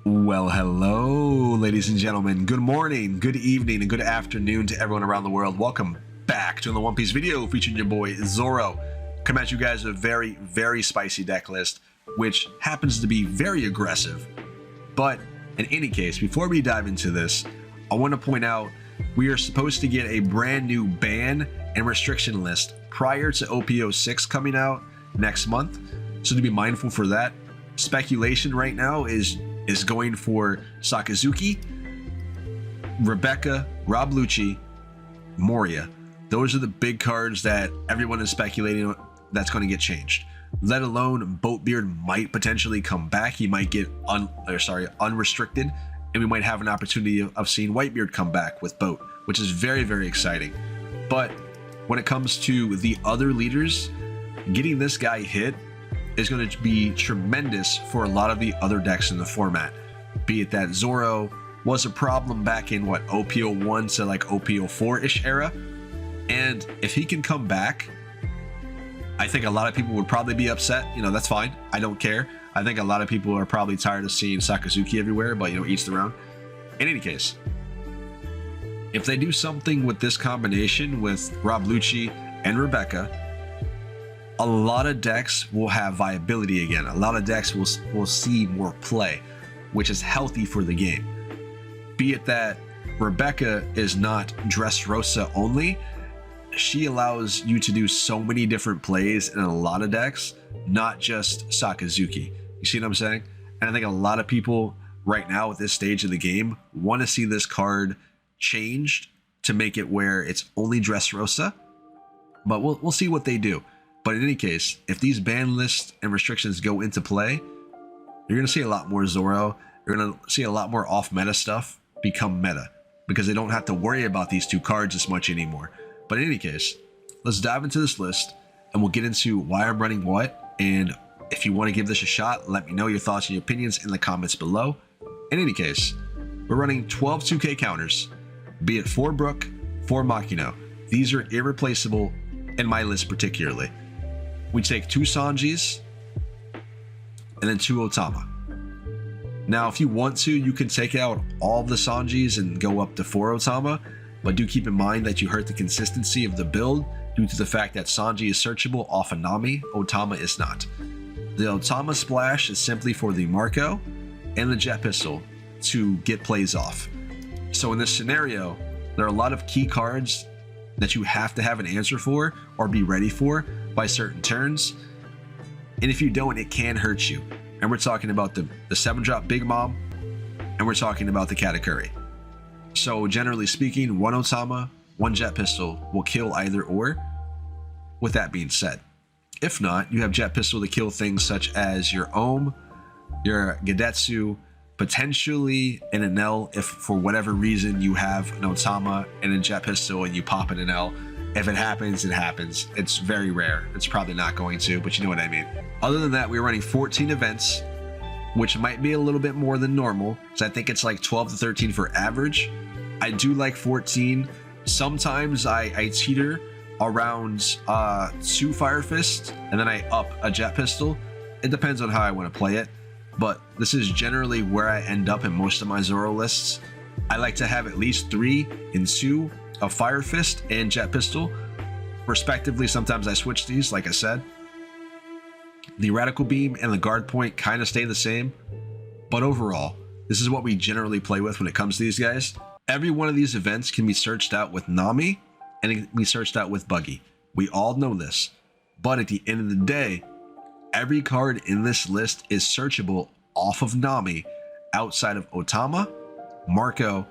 Well, hello, ladies and gentlemen. Good morning, good evening, and good afternoon to everyone around the world. Welcome back to the One Piece video featuring your boy Zoro. Come at you guys with a very, very spicy deck list, which happens to be very aggressive. But in any case, before we dive into this, I want to point out we are supposed to get a brand new ban and restriction list prior to OPO5 coming out next month. So to be mindful for that. Speculation right now is going for Sakazuki, Rebecca, Rob Lucci, Moria. Those are the big cards that everyone is speculating that's going to get changed. Let alone Boatbeard might potentially come back. He might get unrestricted, and we might have an opportunity of seeing Whitebeard come back with Boat, which is very, very exciting. But when it comes to the other leaders, getting this guy hit is going to be tremendous for a lot of the other decks in the format. Be it that Zoro was a problem back in what, OPO1 to like OPO4-ish era, and if he can come back, I think a lot of people would probably be upset. You know, that's fine, I don't care. I think a lot of people are probably tired of seeing Sakazuki everywhere, but you know, each their own. In any case, if they do something with this combination with Rob Lucci and Rebecca, a lot of decks will have viability again. A lot of decks will see more play, which is healthy for the game. Be it that Rebecca is not Dressrosa only, she allows you to do so many different plays in a lot of decks, not just Sakazuki. You see what I'm saying? And I think a lot of people right now at this stage of the game want to see this card changed to make it where it's only Dressrosa, but we'll see what they do. But in any case, if these ban lists and restrictions go into play, you're going to see a lot more Zoro. You're going to see a lot more off-meta stuff become meta, because they don't have to worry about these two cards as much anymore. But in any case, let's dive into this list, and we'll get into why I'm running what. And if you want to give this a shot, let me know your thoughts and your opinions in the comments below. In any case, we're running 12 2K counters, be it 4 Brook, 4 Makino. These are irreplaceable in my list particularly. We take 2 Sanjis and then 2 Otama. Now, if you want to, you can take out all of the Sanjis and go up to 4 Otama, but do keep in mind that you hurt the consistency of the build due to the fact that Sanji is searchable off of Nami, Otama is not. The Otama splash is simply for the Marco and the Jet Pistol to get plays off. So in this scenario, there are a lot of key cards that you have to have an answer for or be ready for by certain turns, and if you don't, it can hurt you. And we're talking about the 7-drop Big Mom, and we're talking about the Katakuri. So generally speaking, 1 Otama, 1 Jet Pistol will kill either or. With that being said, if not, you have Jet Pistol to kill things such as your Ohm, your Gedetsu, potentially an Enel if for whatever reason you have an Otama and a Jet Pistol and you pop an Enel. If it happens, it happens. It's very rare. It's probably not going to, but you know what I mean. Other than that, we're running 14 events, which might be a little bit more than normal, because I think it's like 12 to 13 for average. I do like 14. Sometimes I teeter around 2 Fire Fists, and then I up a Jet Pistol. It depends on how I want to play it, but this is generally where I end up in most of my Zoro lists. I like to have at least 3 and 2 of Fire Fist and Jet Pistol, respectively. Sometimes I switch these, like I said. The Radical Beam and the Guard Point kind of stay the same, but overall, this is what we generally play with when it comes to these guys. Every one of these events can be searched out with Nami, and it can be searched out with Buggy. We all know this, but at the end of the day, every card in this list is searchable off of Nami outside of Otama, Marco,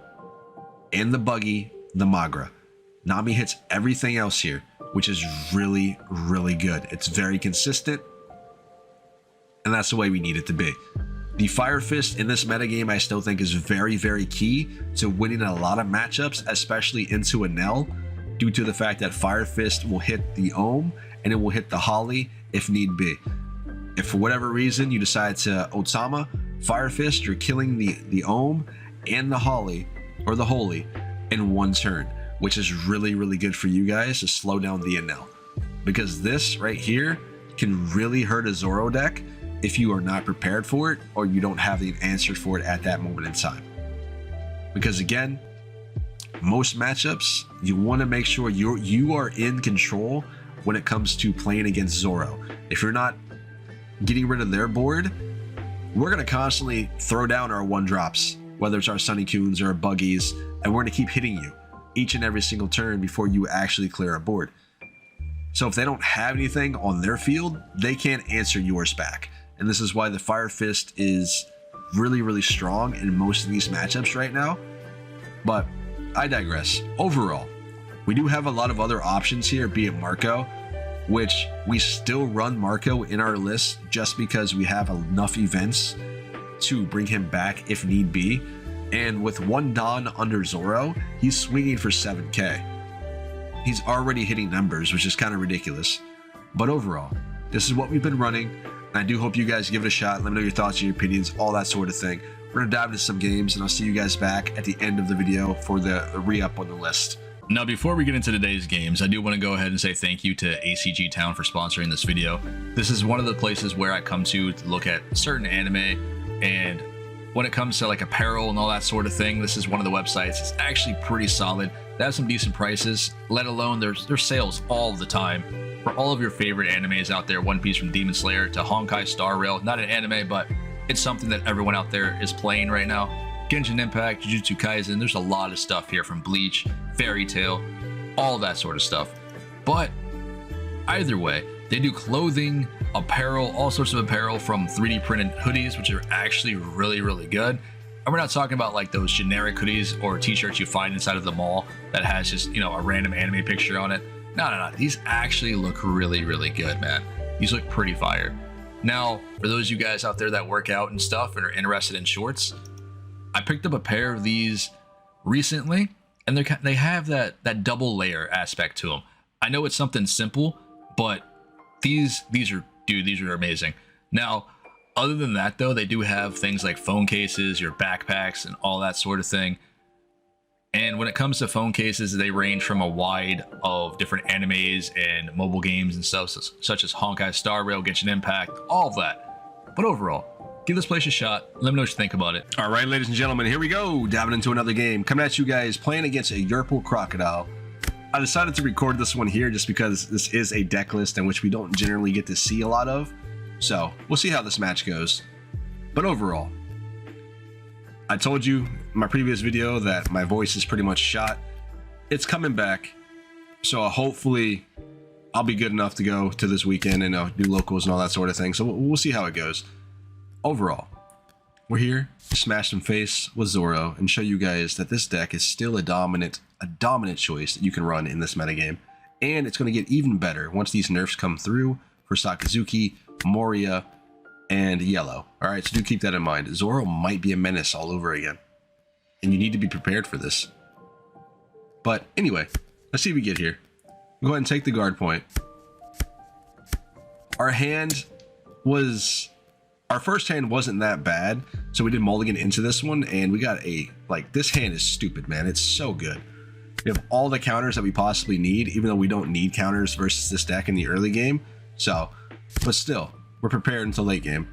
and the Buggy, the Magra. Nami hits everything else here, which is really, really good. It's very consistent, and that's the way we need it to be. The Fire Fist in this metagame I still think is very, very key to winning a lot of matchups, especially into Enel, due to the fact that Fire Fist will hit the Ohm and it will hit the Holly if need be. If for whatever reason you decide to Otama, Fire Fist, you're killing the Ohm and the Holly, or the Holy, in 1 turn, which is really, really good for you guys to slow down the Enel. Because this right here can really hurt a Zoro deck if you are not prepared for it or you don't have the answer for it at that moment in time. Because again, most matchups, you want to make sure you are in control when it comes to playing against Zoro. If you're not getting rid of their board, we're going to constantly throw down our 1-drops, whether it's our Sunny Coons or our Buggies, and we're going to keep hitting you each and every single turn before you actually clear a board. So if they don't have anything on their field, they can't answer yours back. And this is why the Fire Fist is really, really strong in most of these matchups right now. But I digress. Overall, we do have a lot of other options here, be it Marco, which we still run Marco in our list just because we have enough events to bring him back if need be. And with 1 Don under Zoro, he's swinging for 7k. He's already hitting numbers, which is kind of ridiculous. But overall, this is what we've been running. And I do hope you guys give it a shot. Let me know your thoughts, your opinions, all that sort of thing. We're going to dive into some games, and I'll see you guys back at the end of the video for the re-up on the list. Now, before we get into today's games, I do want to go ahead and say thank you to ACG Town for sponsoring this video. This is one of the places where I come to look at certain anime, and when it comes to like apparel and all that sort of thing, this is one of the websites. It's actually pretty solid. They have some decent prices, let alone there's sales all the time for all of your favorite animes out there. One Piece from Demon Slayer to Honkai Star Rail. Not an anime, but it's something that everyone out there is playing right now. Genshin Impact, Jujutsu Kaisen, there's a lot of stuff here from Bleach, Fairy Tail, all that sort of stuff. But either way, they do clothing, apparel, all sorts of apparel, from 3D printed hoodies, which are actually really, really good. And we're not talking about like those generic hoodies or t-shirts you find inside of the mall that has just, you know, a random anime picture on it. No. These actually look really, really good, man. These look pretty fire. Now, for those of you guys out there that work out and stuff and are interested in shorts, I picked up a pair of these recently, and they have that double layer aspect to them. I know it's something simple, but these are amazing. Now, other than that though, they do have things like phone cases, your backpacks, and all that sort of thing. And when it comes to phone cases, they range from a wide of different animes and mobile games and stuff, such as Honkai Star Rail, Genshin Impact, all of that. But overall, give this place a shot. Let me know what you think about it. All right, ladies and gentlemen, here we go. Diving into another game. Coming at you guys, playing against a Yerpul Crocodile. I decided to record this one here just because this is a deck list in which we don't generally get to see a lot of. So we'll see how this match goes. But overall, I told you in my previous video that my voice is pretty much shot. It's coming back. So hopefully I'll be good enough to go to this weekend and do locals and all that sort of thing. So we'll see how it goes. Overall, we're here to smash some face with Zoro and show you guys that this deck is still a dominant choice that you can run in this metagame. And it's going to get even better once these nerfs come through for Sakazuki, Moria, and Yellow. All right, so do keep that in mind. Zoro might be a menace all over again, and you need to be prepared for this. But anyway, let's see what we get here. Go ahead and take the guard point. Our first hand wasn't that bad, so we did mulligan into this one, and we got this hand is stupid, man. It's so good. We have all the counters that we possibly need, even though we don't need counters versus this deck in the early game. So, but still, we're prepared until late game.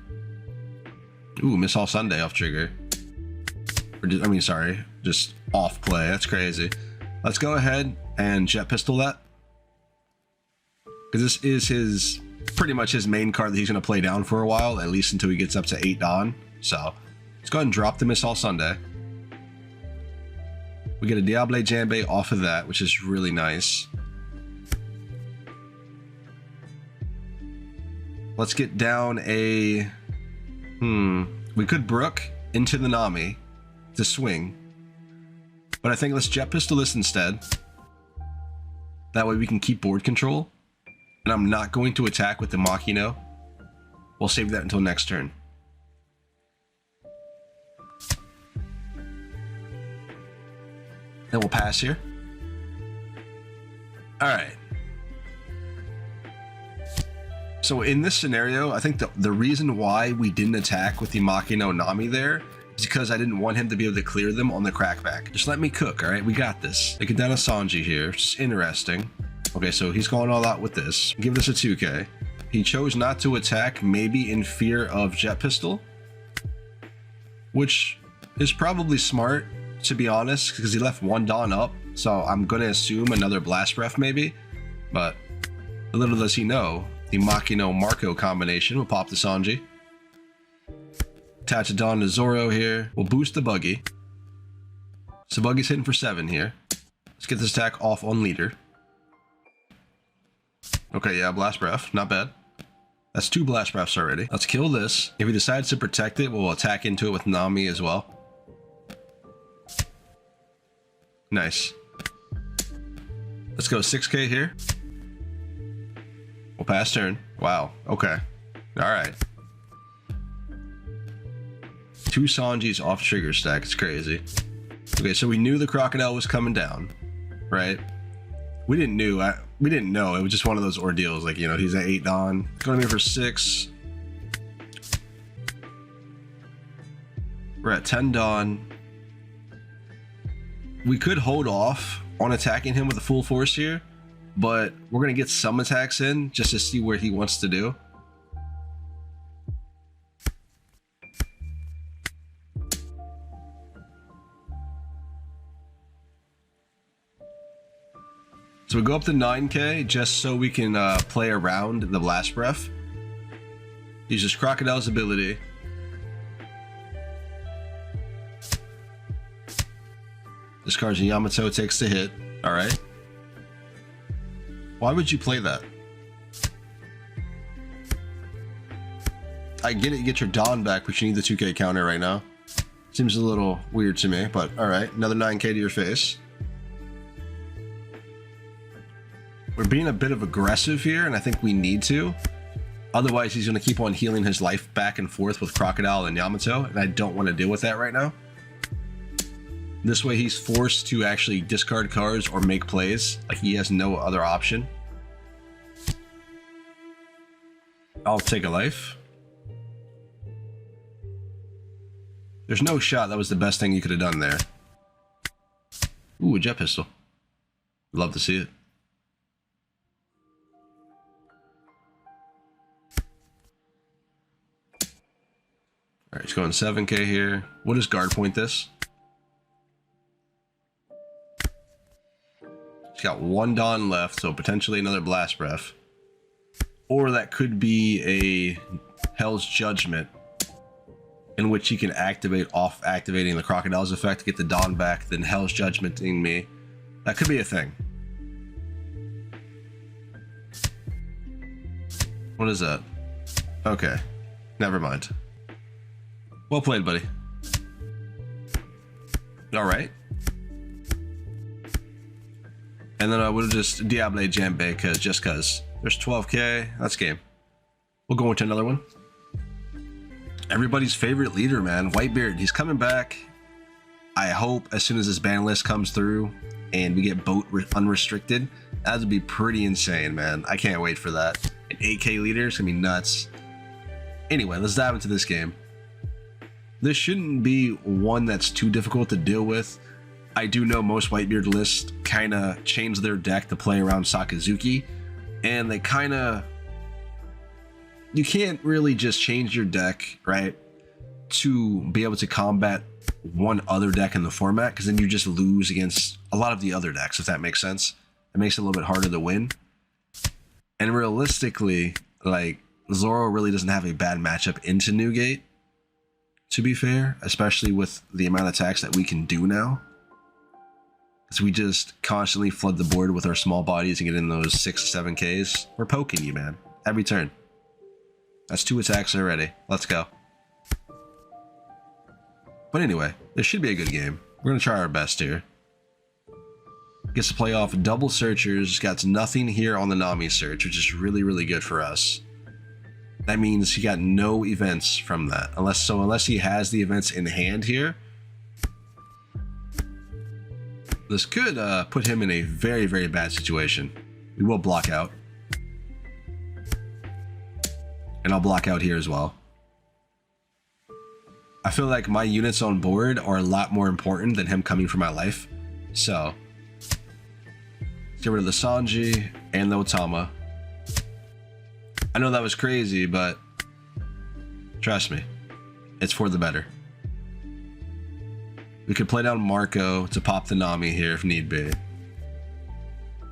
Ooh, Miss All Sunday off trigger. Just off play. That's crazy. Let's go ahead and jet pistol that, because this is pretty much his main card that he's going to play down for a while, at least until he gets up to 8 Dawn. So let's go ahead and drop the Miss All Sunday. We get a Diable Jambe off of that, which is really nice. Let's get down a... We could Brook into the Nami to swing. But I think let's Jet Pistol this instead. That way we can keep board control. And I'm not going to attack with the Machino. We'll save that until next turn. Then we'll pass here. Alright. So in this scenario, I think the reason why we didn't attack with the Machino Nami there is because I didn't want him to be able to clear them on the crackback. Just let me cook, alright? We got this. Take it down to Sanji here, which is interesting. Okay, so he's going all out with this. Give this a 2k. He chose not to attack, maybe in fear of Jet Pistol, which is probably smart, to be honest, because he left one Dawn up. So I'm going to assume another Blast Breath maybe. But little does he know, the Makino Marco combination will pop the Sanji. Attach a Dawn to Zoro here. We'll boost the Buggy. So Buggy's hitting for 7 here. Let's get this attack off on leader. Okay, yeah, Blast Breath. Not bad. That's 2 Blast Breaths already. Let's kill this. If he decides to protect it, we'll attack into it with Nami as well. Nice. Let's go 6k here. We'll pass turn. Wow. Okay. Alright. 2 Sanjis off trigger stack. It's crazy. Okay, so we knew the crocodile was coming down, right? We didn't know. It was just one of those ordeals. Like, you know, he's at 8 Dawn. Going in for 6. We're at 10 Dawn. We could hold off on attacking him with a full force here, but we're going to get some attacks in just to see where he wants to do. So we go up to 9k just so we can play around the Blast Breath. Uses Crocodile's ability. Discards a Yamato, takes the hit. Alright. Why would you play that? I get it, you get your Dawn back, but you need the 2k counter right now. Seems a little weird to me, but alright. Another 9k to your face. We're being a bit of aggressive here, and I think we need to. Otherwise, he's going to keep on healing his life back and forth with Crocodile and Yamato, and I don't want to deal with that right now. This way, he's forced to actually discard cards or make plays. Like, he has no other option. I'll take a life. There's no shot that was the best thing you could have done there. Ooh, a Jet Pistol. Love to see it. Alright, he's going 7k here. We'll just guard point this. He's got 1 Dawn left, so potentially another Blast Breath. Or that could be a Hell's Judgment, in which he can activate off activating the Crocodile's effect to get the Dawn back, then Hell's Judgmenting me. That could be a thing. What is that? Okay. Never mind. Well played, buddy. Alright. And then I would have just Diable Jambe, just cause. There's 12k. That's game. We'll go into another one. Everybody's favorite leader, man. Whitebeard. He's coming back. I hope as soon as this ban list comes through and we get boat unrestricted, that would be pretty insane, man. I can't wait for that. An 8k leader is gonna be nuts. Anyway, let's dive into this game. This shouldn't be one that's too difficult to deal with. I do know most Whitebeard lists kind of change their deck to play around Sakazuki, and they kind of... You can't really just change your deck, right, to be able to combat one other deck in the format, because then you just lose against a lot of the other decks, if that makes sense. It makes it a little bit harder to win. And realistically, like, Zoro really doesn't have a bad matchup into Newgate, to be fair, especially with the amount of attacks that we can do now. Because we just constantly flood the board with our small bodies and get in those 6 to 7Ks. We're poking you, man. Every turn. That's 2 attacks already. Let's go. But anyway, this should be a good game. We're going to try our best here. Gets to play off double searchers. Got nothing here on the Nami search, which is really, really good for us. That means he got no events from that. Unless he has the events in hand here. This could put him in a very, very bad situation. We will block out. And I'll block out here as well. I feel like my units on board are a lot more important than him coming for my life. So, let's get rid of the Sanji and the Otama. I know that was crazy, but trust me, it's for the better. We could play down Marco to pop the Nami here if need be.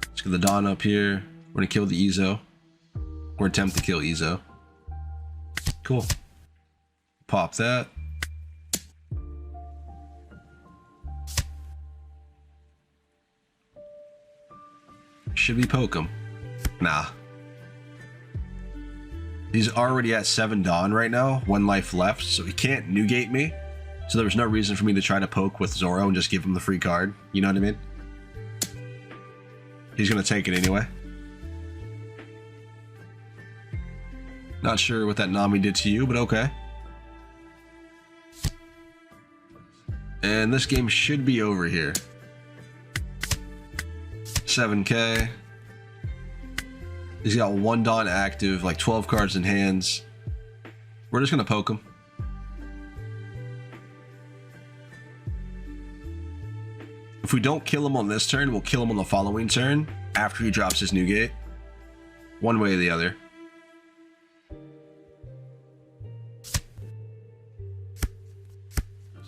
Let's get the Dawn up here. We're gonna kill the Izo. Or attempt to kill Izo. Cool. Pop that. Should we poke him? Nah. He's already at 7 Dawn right now, 1 life left, so he can't negate me. So there was no reason for me to try to poke with Zoro and just give him the free card. You know what I mean? He's gonna take it anyway. Not sure what that Nami did to you, but okay. And this game should be over here. 7k. He's got 1 Dawn active, like 12 cards in hands. We're just gonna poke him. If we don't kill him on this turn, we'll kill him on the following turn after he drops his new gate. One way or the other.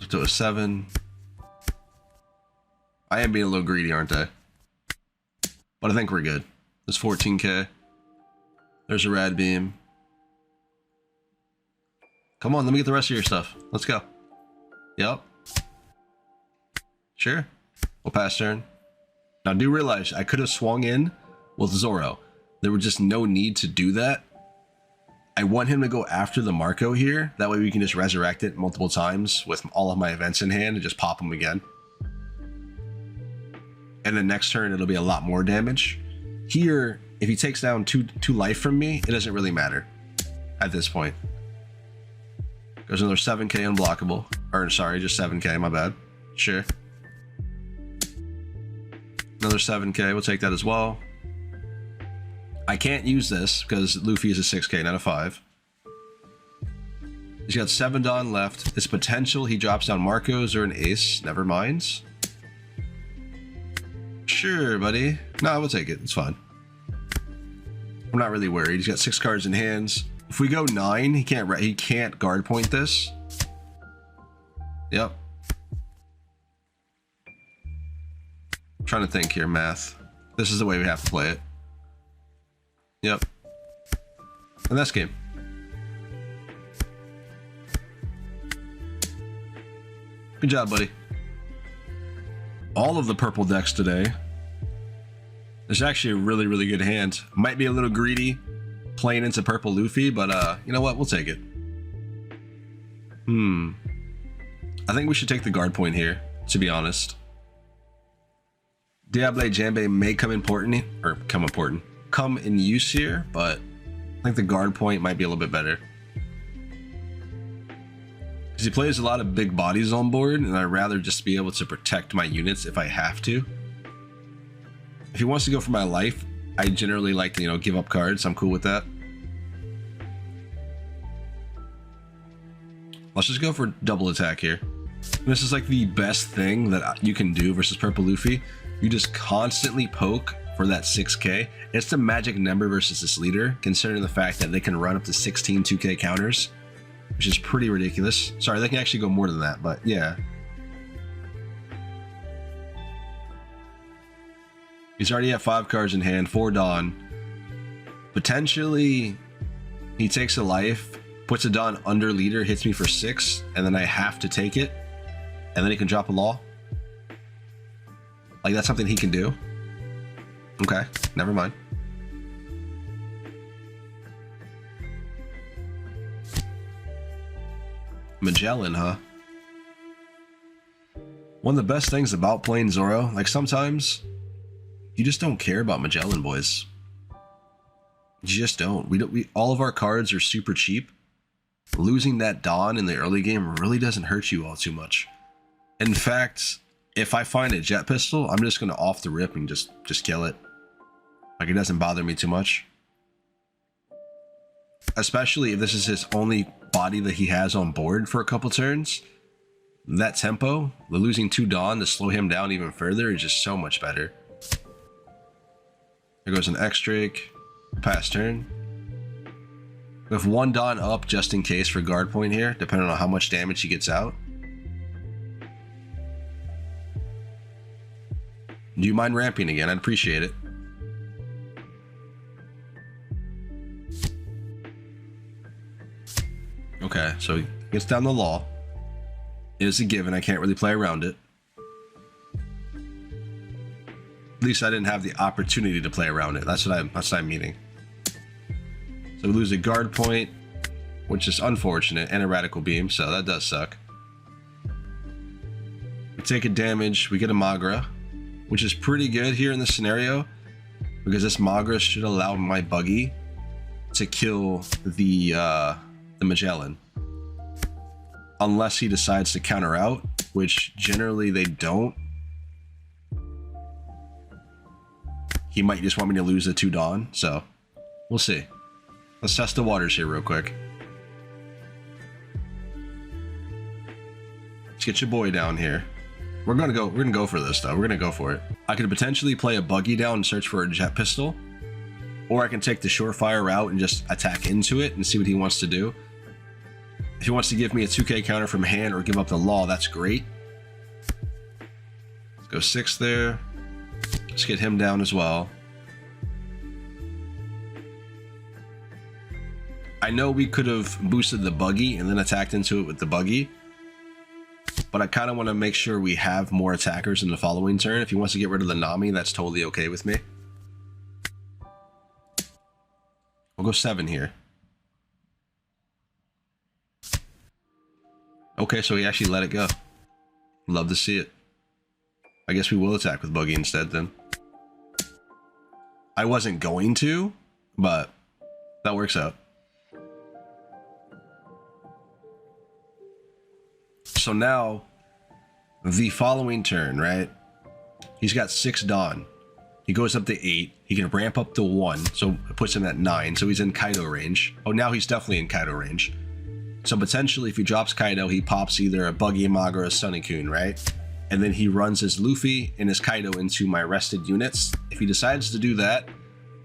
Up to a 7. I am being a little greedy, aren't I? But I think we're good. There's 14k. There's a rad beam. Come on, let me get the rest of your stuff. Let's go. Yep. Sure. We'll pass turn. Now do realize I could have swung in with Zoro. There was just no need to do that. I want him to go after the Marco here. That way we can just resurrect it multiple times with all of my events in hand and just pop them again. And then next turn it'll be a lot more damage. Here, if he takes down two life from me, it doesn't really matter at this point. Goes another 7k unblockable. Or sorry, just 7k, my bad. Sure. Another 7k, we'll take that as well. I can't use this because Luffy is a 6k, not a 5. He's got 7 Dawn left. It's potential he drops down Marcos or an Ace. Never mind. Sure, buddy. No, we'll take it. It's fine. I'm not really worried. He's got 6 cards in hands. If we go 9, he can't guard point this. Yep. I'm trying to think here, math. This is the way we have to play it. Yep. And that's game. Good job, buddy. All of the purple decks today. There's actually a really, really good hand. Might be a little greedy playing into purple Luffy, but you know what? We'll take it. I think we should take the guard point here, to be honest. Diable Jambe may come in use here, but I think the guard point might be a little bit better. Because he plays a lot of big bodies on board, and I'd rather just be able to protect my units if I have to. If he wants to go for my life, I generally like to, you know, give up cards. I'm cool with that. Let's just go for double attack here. This is like the best thing that you can do versus purple Luffy. You just constantly poke for that 6k. It's the magic number versus this leader, considering the fact that they can run up to 16 2k counters, which is pretty ridiculous. Sorry, they can actually go more than that, but yeah. He's already at 5 cards in hand, 4 Dawn. Potentially, he takes a life, puts a Dawn under leader, hits me for 6, and then I have to take it, and then he can drop a law. Like, that's something he can do. Okay, never mind. Magellan, huh? One of the best things about playing Zoro, like sometimes you just don't care about Magellan, boys. You just don't. All of our cards are super cheap. Losing that Dawn in the early game really doesn't hurt you all too much. In fact, if I find a jet pistol, I'm just going to off the rip and just kill it. Like, it doesn't bother me too much. Especially if this is his only body that he has on board for a couple turns. That tempo, the losing 2 Dawn to slow him down even further is just so much better. There goes an X-Drake. Pass turn. With 1 Dawn up just in case for guard point here, depending on how much damage he gets out. Do you mind ramping again? I'd appreciate it. Okay, so he gets down the law. It is a given. I can't really play around it. At least I didn't have the opportunity to play around it. That's what I'm meaning. So we lose a guard point, which is unfortunate, and a radical beam, so that does suck. We take a damage, we get a Magra, which is pretty good here in this scenario, because this Magra should allow my buggy to kill the Magellan. Unless he decides to counter out, which generally they don't. He might just want me to lose the 2 Dawn, so we'll see. Let's test the waters here real quick. Let's get your boy down here. We're gonna go for this though. We're gonna go for it. I could potentially play a buggy down and search for a jet pistol, or I can take the surefire route and just attack into it and see what he wants to do. If he wants to give me a 2k counter from hand or give up the law, that's great. Let's go 6 there. Let's get him down as well. I know we could have boosted the buggy and then attacked into it with the buggy, but I kind of want to make sure we have more attackers in the following turn. If he wants to get rid of the Nami, that's totally okay with me. We'll go 7 here. Okay, so he actually let it go. Love to see it. I guess we will attack with buggy instead then. I wasn't going to, but that works out. So now, the following turn, right? He's got 6 Dawn. He goes up to 8. He can ramp up to 1, so it puts him at 9. So he's in Kaido range. Oh, now he's definitely in Kaido range. So potentially, if he drops Kaido, he pops either a Buggy Maga or a Sunikune, right? And then he runs his Luffy and his Kaido into my rested units. If he decides to do that,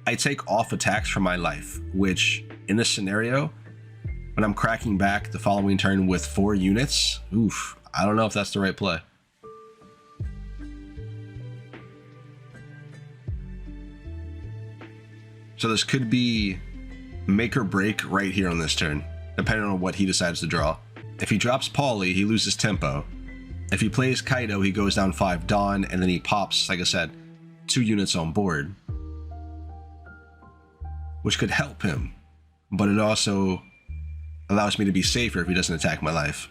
I take off attacks from my life, which in this scenario, when I'm cracking back the following turn with 4 units, oof, I don't know if that's the right play. So this could be make or break right here on this turn, depending on what he decides to draw. If he drops Pauly, he loses tempo. If he plays Kaido, he goes down 5 Dawn, and then he pops, like I said, 2 units on board, which could help him, but it also allows me to be safer if he doesn't attack my life.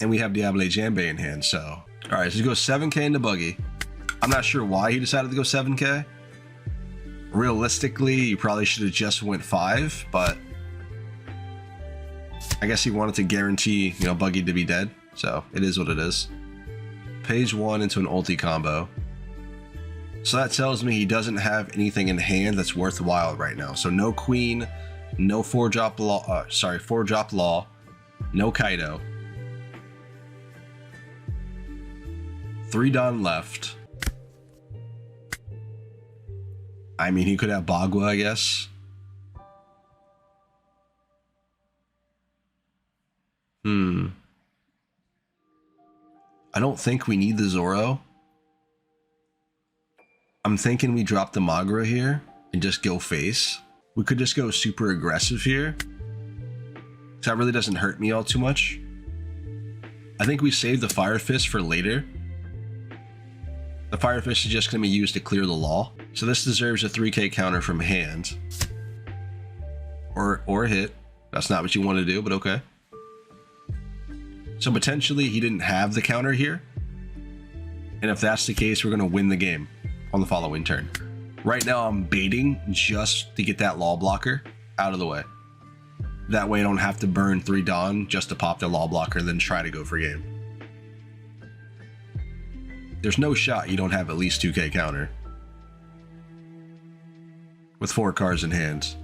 And we have Diable Jambe in hand, so. All right, so he goes 7k into buggy. I'm not sure why he decided to go 7k. Realistically, you probably should have just went 5, but I guess he wanted to guarantee, you know, buggy to be dead, so it is what it is. Page 1 into an ulti combo. So that tells me he doesn't have anything in hand that's worthwhile right now. So no queen, no 4-drop law, 4-drop law, no Kaido. 3 Dawn left. I mean, he could have Bagua, I guess. I don't think we need the Zoro. I'm thinking we drop the Magra here and just go face. We could just go super aggressive here. So that really doesn't hurt me all too much. I think we save the Fire Fist for later. The Fire Fist is just going to be used to clear the law. So this deserves a 3k counter from hand. Or a hit. That's not what you want to do, but okay. So potentially he didn't have the counter here. And if that's the case, we're going to win the game on the following turn. Right now I'm baiting just to get that law blocker out of the way. That way I don't have to burn 3 Dawn just to pop the law blocker and then try to go for game. There's no shot you don't have at least 2k counter with 4 cards in hand.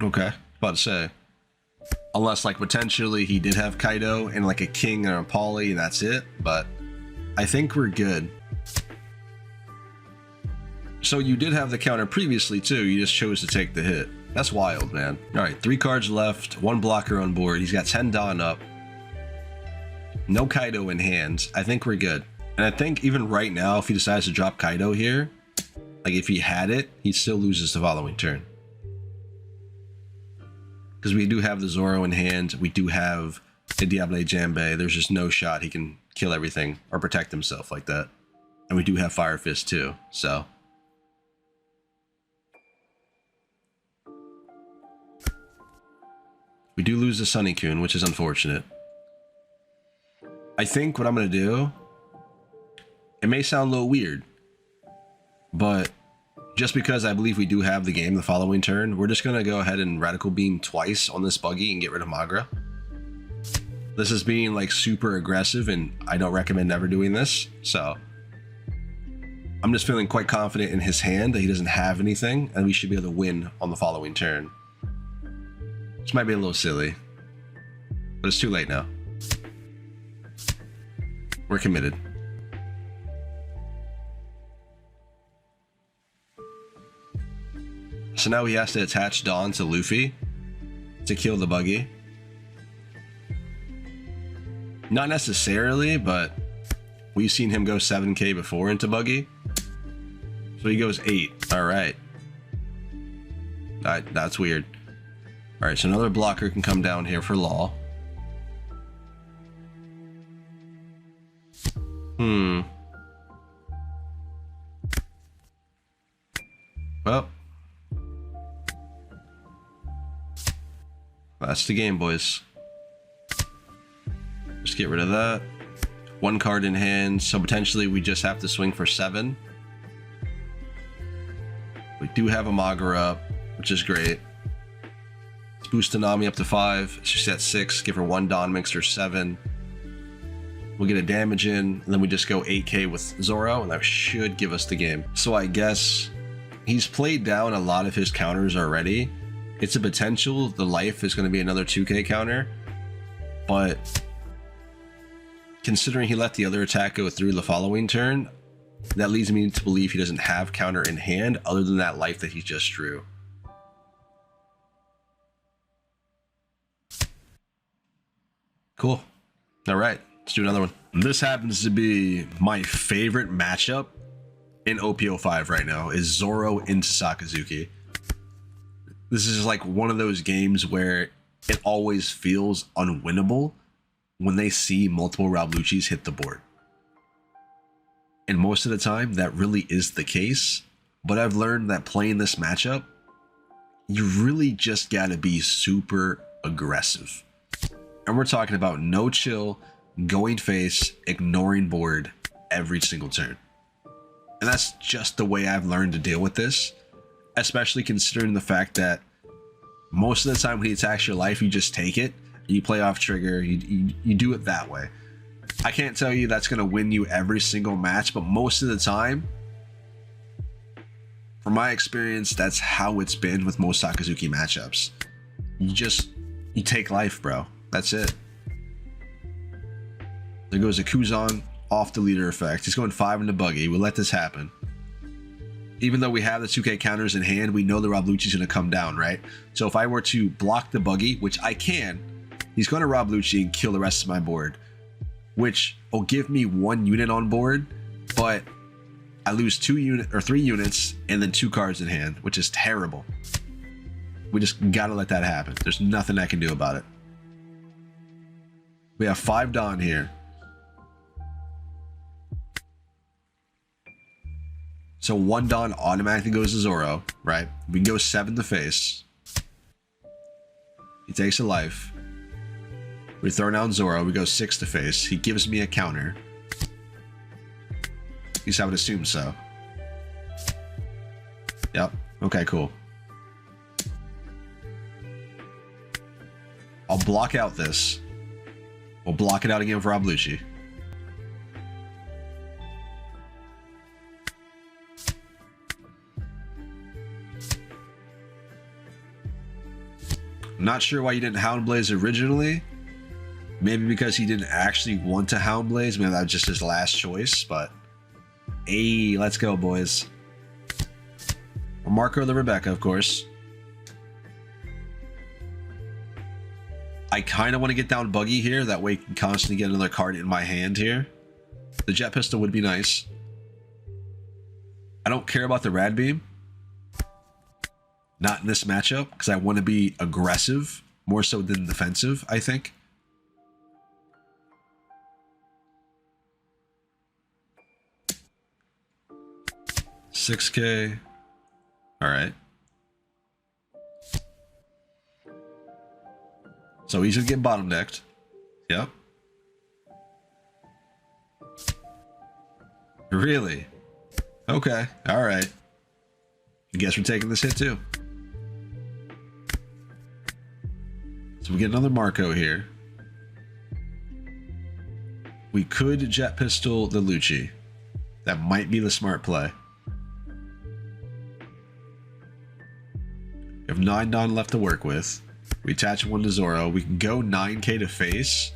Okay, about to say. Unless like potentially he did have Kaido and like a King or a Pauly and that's it, but I think we're good. So you did have the counter previously too, you just chose to take the hit. That's wild, man. All right, 3 cards left, 1 blocker on board. He's got 10 Dawn up. No Kaido in hand. I think we're good. And I think even right now, if he decides to drop Kaido here, like if he had it, he still loses the following turn. Because we do have the Zoro in hand. We do have the Diable Jambe. There's just no shot he can kill everything or protect himself like that. And we do have Fire Fist too, so. We do lose the Sunny-kun, which is unfortunate. I think what I'm going to do, it may sound a little weird, but just because I believe we do have the game the following turn, we're just going to go ahead and Radical Beam twice on this buggy and get rid of Magra. This is being like super aggressive, and I don't recommend ever doing this, so I'm just feeling quite confident in his hand that he doesn't have anything, and we should be able to win on the following turn. Which might be a little silly, but it's too late now. We're committed. So now he has to attach Dawn to Luffy to kill the buggy. Not necessarily, but we've seen him go 7k before into buggy. So he goes 8. All right. That's weird. All right, so another blocker can come down here for Law. Well, that's the game, boys. Just get rid of that. 1 card in hand, so potentially we just have to swing for 7. We do have a Magra up, which is great. Let's boost Tanami up to 5. She's at 6. Give her 1 Dawn Mixer 7. We'll get a damage in, and then we just go 8k with Zoro, and that should give us the game. So I guess he's played down a lot of his counters already. It's a potential the life is going to be another 2k counter, but considering he let the other attack go through the following turn, that leads me to believe he doesn't have counter in hand other than that life that he just drew. Cool. All right, let's do another one. This happens to be my favorite matchup in OPO5 right now, is Zoro into Sakazuki. This is like one of those games where it always feels unwinnable when they see multiple Rabluchis hit the board. And most of the time, that really is the case. But I've learned that playing this matchup, you really just gotta be super aggressive. And we're talking about no chill, going face, ignoring board every single turn. And that's just the way I've learned to deal with this, especially considering the fact that most of the time when he attacks your life, you just take it, you play off trigger, you do it that way. I can't tell you that's going to win you every single match, but most of the time, from my experience, that's how it's been with most Sakazuki matchups. You take life, bro. That's it. There goes a Kuzan off the leader effect. He's going 5 into buggy. We'll let this happen. Even though we have the 2k counters in hand, we know the Rabluchi's going to come down, right? So if I were to block the buggy, which I can, he's going to Rabluchi and kill the rest of my board, which will give me 1 unit on board, but I lose 3 units and then 2 cards in hand, which is terrible. We just got to let that happen. There's nothing I can do about it. We have 5 Dawn here. So 1 Dawn automatically goes to Zoro, right? We can go 7 to face. He takes a life. We throw down Zoro. We go 6 to face. He gives me a counter. At least I would assume so. Yep. Okay, cool. I'll block out this. We'll block it out again for Rabluchi. I'm not sure why you didn't Houndblaze originally. Maybe because he didn't actually want to Houndblaze. Maybe that was just his last choice, but hey, let's go, boys. Or Marco the Rebecca, of course. I kind of want to get down Buggy here. That way I can constantly get another card in my hand here. The Jet Pistol would be nice. I don't care about the Rad Beam. Not in this matchup, because I want to be aggressive more so than defensive, I think. $6K. All right. So he's gonna get bottom decked. Yep. Really? Okay. All right. I guess we're taking this hit too. So we get another Marco here. We could Jet Pistol the Lucci. That might be the smart play. We have 9 Don left to work with. We attach 1 to Zoro. We can go 9K to face.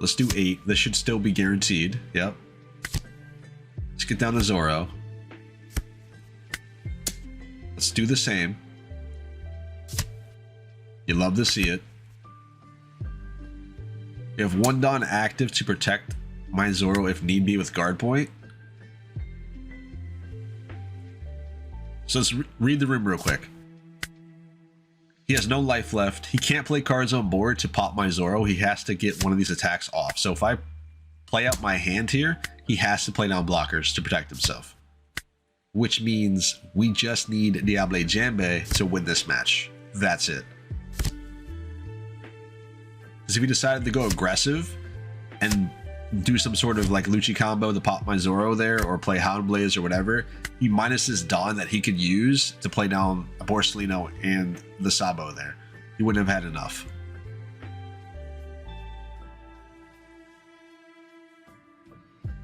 Let's do 8. This should still be guaranteed. Yep. Let's get down to Zoro. Let's do the same. You love to see it. We have 1 Don active to protect my Zoro if need be with guard point. So let's read the room real quick. He has no life left. He can't play cards on board to pop my Zoro. He has to get one of these attacks off. So if I play out my hand here, he has to play down blockers to protect himself. Which means we just need Diable Jambe to win this match. That's it. Because if he decided to go aggressive and do some sort of like Lucci combo to pop my Zoro there, or play Houndblaze or whatever, he minus his Dawn that he could use to play down a Borsellino and the Sabo there. He wouldn't have had enough.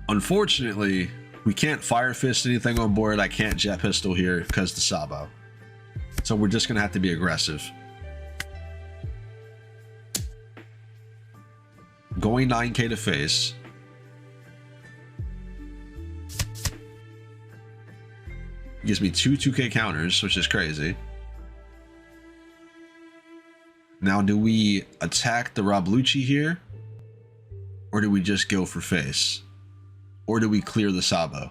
Unfortunately, we can't Fire Fist anything on board. I can't Jet Pistol here because the Sabo. So we're just going to have to be aggressive. Going 9K to face. Gives me 2 2K counters, which is crazy. Now, do we attack the Rob Lucci here? Or do we just go for face? Or do we clear the Sabo?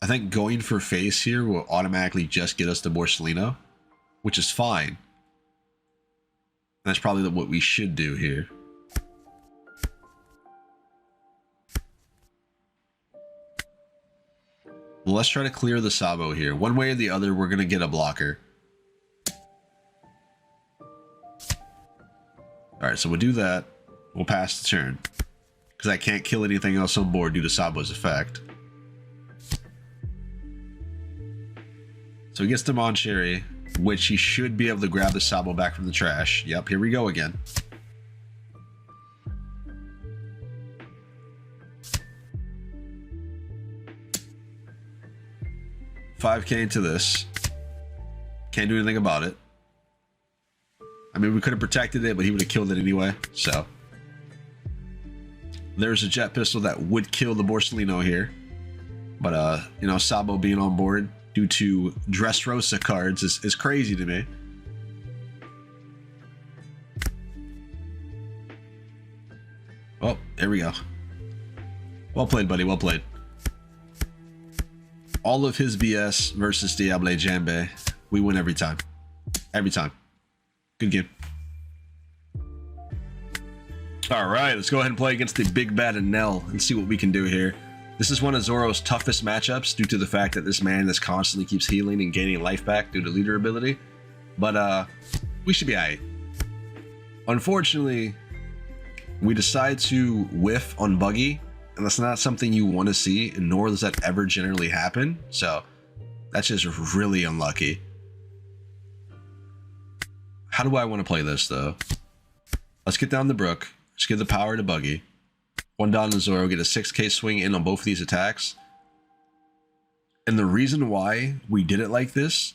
I think going for face here will automatically just get us the Borsellino, which is fine. That's probably what we should do here. Well, let's try to clear the Sabo here. One way or the other, we're going to get a blocker. Alright, so we'll do that. We'll pass the turn. Because I can't kill anything else on board due to Sabo's effect. So he gets the Moncherry, which he should be able to grab the Sabo back from the trash. Yep, here we go again. $5K into this. Can't do anything about it. I mean, we could have protected it, but he would have killed it anyway, so. There's a Jet Pistol that would kill the Borsellino here. But, you know, Sabo being on board due to Dressrosa cards is crazy to me. Oh, there we go. Well played, buddy. Well played. All of his BS versus Diable Jambe. We win every time. Every time. Good game. All right, let's go ahead and play against the Big Bad Enel and see what we can do here. This is one of Zoro's toughest matchups due to the fact that this man just constantly keeps healing and gaining life back due to leader ability. But we should be alright. Unfortunately, we decide to whiff on Buggy, and that's not something you want to see, and nor does that ever generally happen. So that's just really unlucky. How do I want to play this though? Let's get down the Brook. Let's give the power to Buggy. 1 down to Zoro, get a 6K swing in on both of these attacks. And the reason why we did it like this,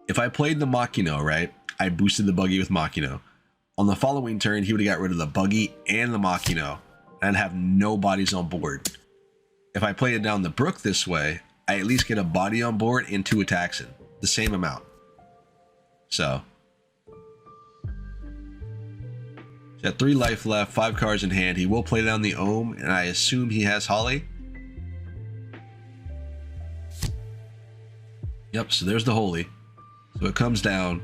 if I played the Makino, right, I boosted the Buggy with Makino. On the following turn, he would have got rid of the Buggy and the Makino, and I'd have no bodies on board. If I play it down the Brook this way, I at least get a body on board and 2 attacks in, the same amount. So he's got 3 life left, 5 cards in hand. He will play down the Ohm, and I assume he has Holly. Yep, so there's the Holy. So it comes down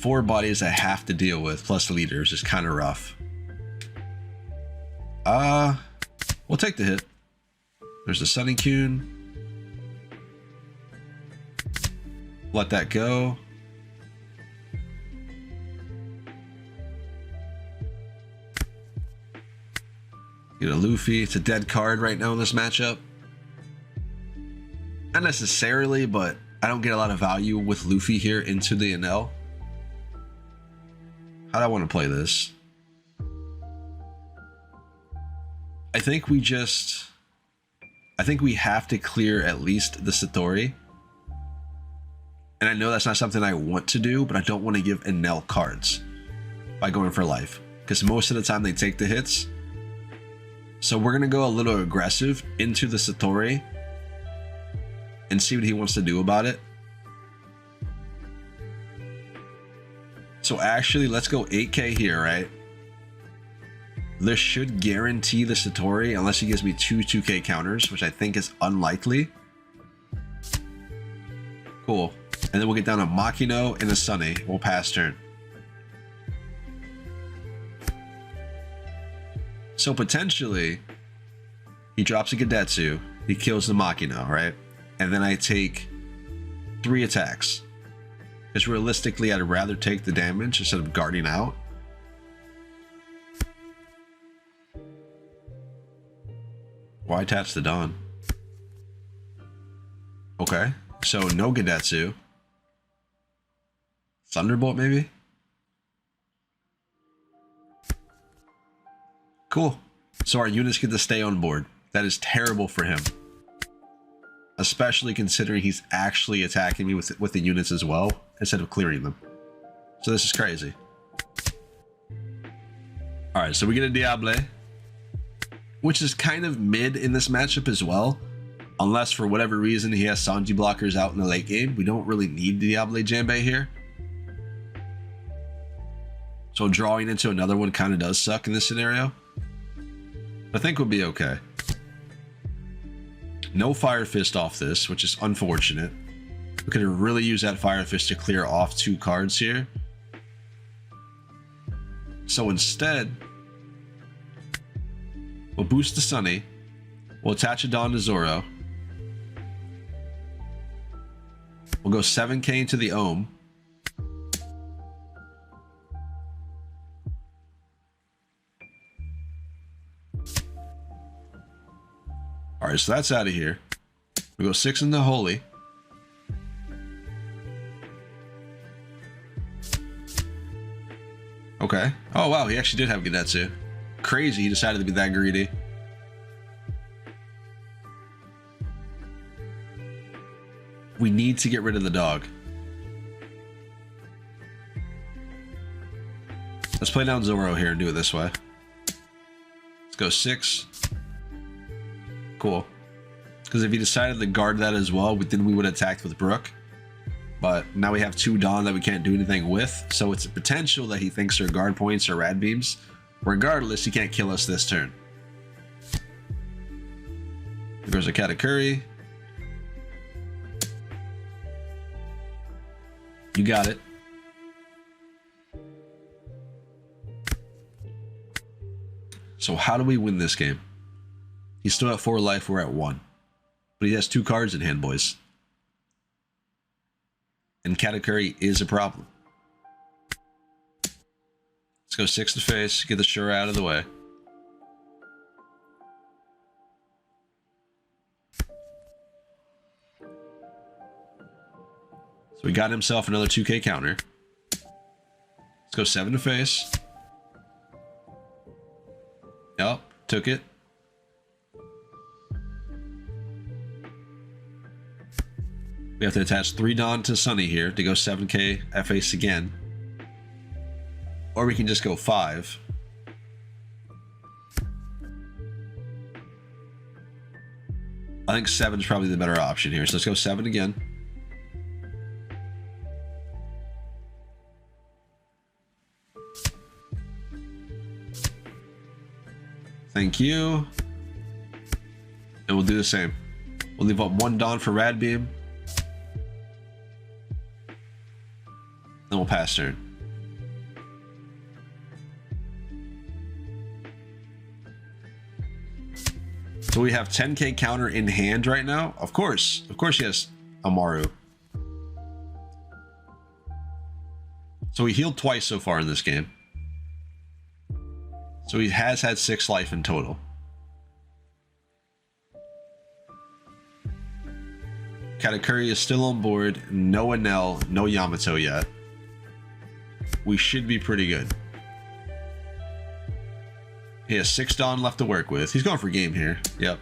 4 bodies I have to deal with, plus leaders is kind of rough. We'll take the hit. There's the Sunny Coon. Let that go. Get a Luffy. It's a dead card right now in this matchup. Not necessarily, but I don't get a lot of value with Luffy here into the NL. How do I want to play this? I think we have to clear at least the Satori. And I know that's not something I want to do, but I don't want to give NL cards by going for life, because most of the time they take the hits. So we're going to go a little aggressive into the Satori and see what he wants to do about it. So actually, let's go 8K here, right? This should guarantee the Satori unless he gives me 2 2K counters, which I think is unlikely. Cool. And then we'll get down a Makino and a Sunny. We'll pass turn. So potentially, he drops a Gedetsu. He kills the Makino, right? And then I take 3 attacks. Because realistically, I'd rather take the damage instead of guarding out. Why attach the Dawn? Okay, so no Gedetsu. Thunderbolt, maybe? Cool. So our units get to stay on board. That is terrible for him. Especially considering he's actually attacking me with the units as well, instead of clearing them. So this is crazy. Alright, so we get a Diable, which is kind of mid in this matchup as well. Unless for whatever reason he has Sanji blockers out in the late game. We don't really need Diable Jambe here. So drawing into another one kind of does suck in this scenario. I think we'll be okay. No Fire Fist off this, which is unfortunate. We could have really used that Fire Fist to clear off 2 cards here. So instead, we'll boost the Sunny. We'll attach a Dawn to Zoro. We'll go 7K into the Ohm. Alright, so that's out of here. We go 6 into Holy. Okay. Oh wow, he actually did have Gedetsu. Crazy, he decided to be that greedy. We need to get rid of the dog. Let's play down Zoro here and do it this way. Let's go 6. Cool. Because if he decided to guard that as well, then we would have attacked with Brook. But now we have 2 Dawn that we can't do anything with. So it's a potential that he thinks are guard points or rad beams. Regardless, he can't kill us this turn. There's a Katakuri. You got it. So how do we win this game? He's still at 4 life, we're at 1. But he has 2 cards in hand, boys. And Katakuri is a problem. Let's go 6 to face, get the Shura out of the way. So he got himself another 2K counter. Let's go 7 to face. Yep, took it. We have to attach 3 Dawn to Sunny here to go 7K face again. Or we can just go 5. I think 7 is probably the better option here. So let's go 7 again. Thank you. And we'll do the same. We'll leave up 1 Dawn for Rad Beam. Then we'll pass turn. So we have 10k counter in hand right now. Of course yes, Amaru. So he healed twice so far in this game. So he has had 6 life in total. Katakuri is still on board. No Enel, no Yamato yet. We should be pretty good. He has 6 Dawn left to work with. He's going for game here. Yep.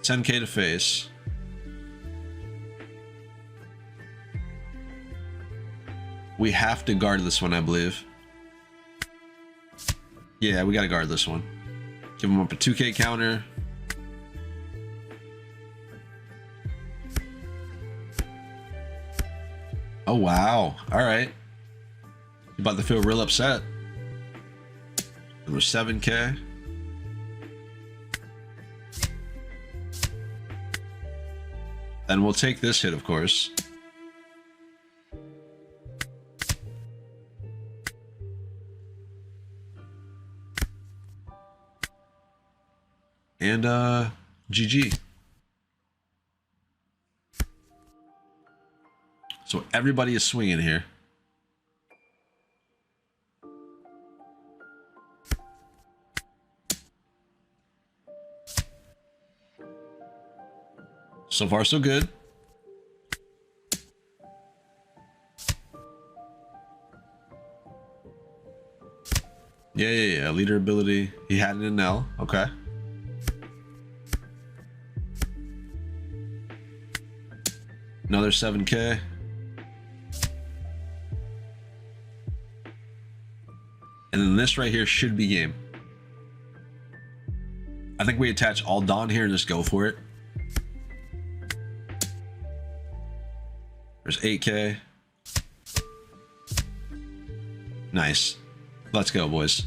10k to face. We have to guard this one, I believe. Yeah, we gotta guard this one. Give him up a 2k counter. Oh, wow. All right. You're about to feel real upset. It was 7k. Then we'll take this hit, of course. And GG. So everybody is swinging here. So far, so good. Yeah. Leader ability. He had it in L. Okay. Another 7k. And then this right here should be game. I think we attach all Dawn here and just go for it. There's 8k. Nice. Let's go, boys.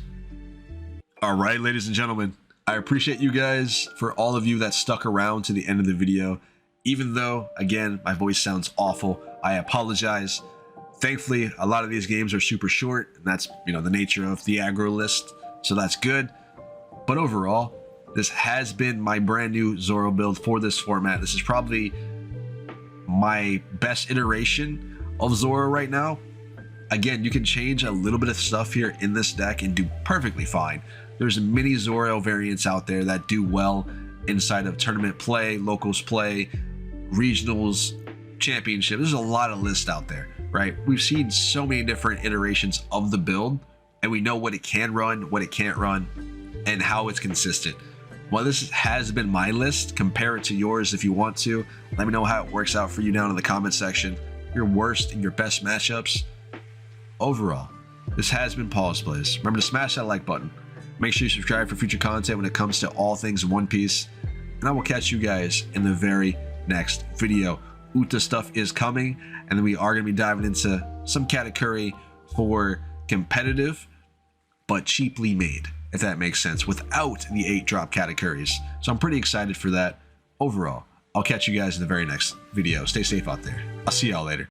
All right, ladies and gentlemen. I appreciate you guys for all of you that stuck around to the end of the video. Even though, again, my voice sounds awful, I apologize. Thankfully, a lot of these games are super short, and that's, you know, the nature of the aggro list, so that's good. But overall, this has been my brand new Zoro build for this format. This is probably my best iteration of Zoro right now. Again, you can change a little bit of stuff here in this deck and do perfectly fine. There's many Zoro variants out there that do well inside of tournament play, locals play, regionals, championship. There's a lot of lists out there, right? We've seen so many different iterations of the build, and we know what it can run, what it can't run, and how it's consistent. Well, this has been my list. Compare it to yours if you want to. Let me know how it works out for you down in the comment section. Your worst and your best matchups. Overall, this has been Pawseplays. Remember to smash that like button. Make sure you subscribe for future content when it comes to all things One Piece. And I will catch you guys in the very next video. Uta stuff is coming, and then we are going to be diving into some Katakuri for competitive, but cheaply made, if that makes sense, without the 8-drop Katakuris. So I'm pretty excited for that. Overall, I'll catch you guys in the very next video. Stay safe out there. I'll see y'all later.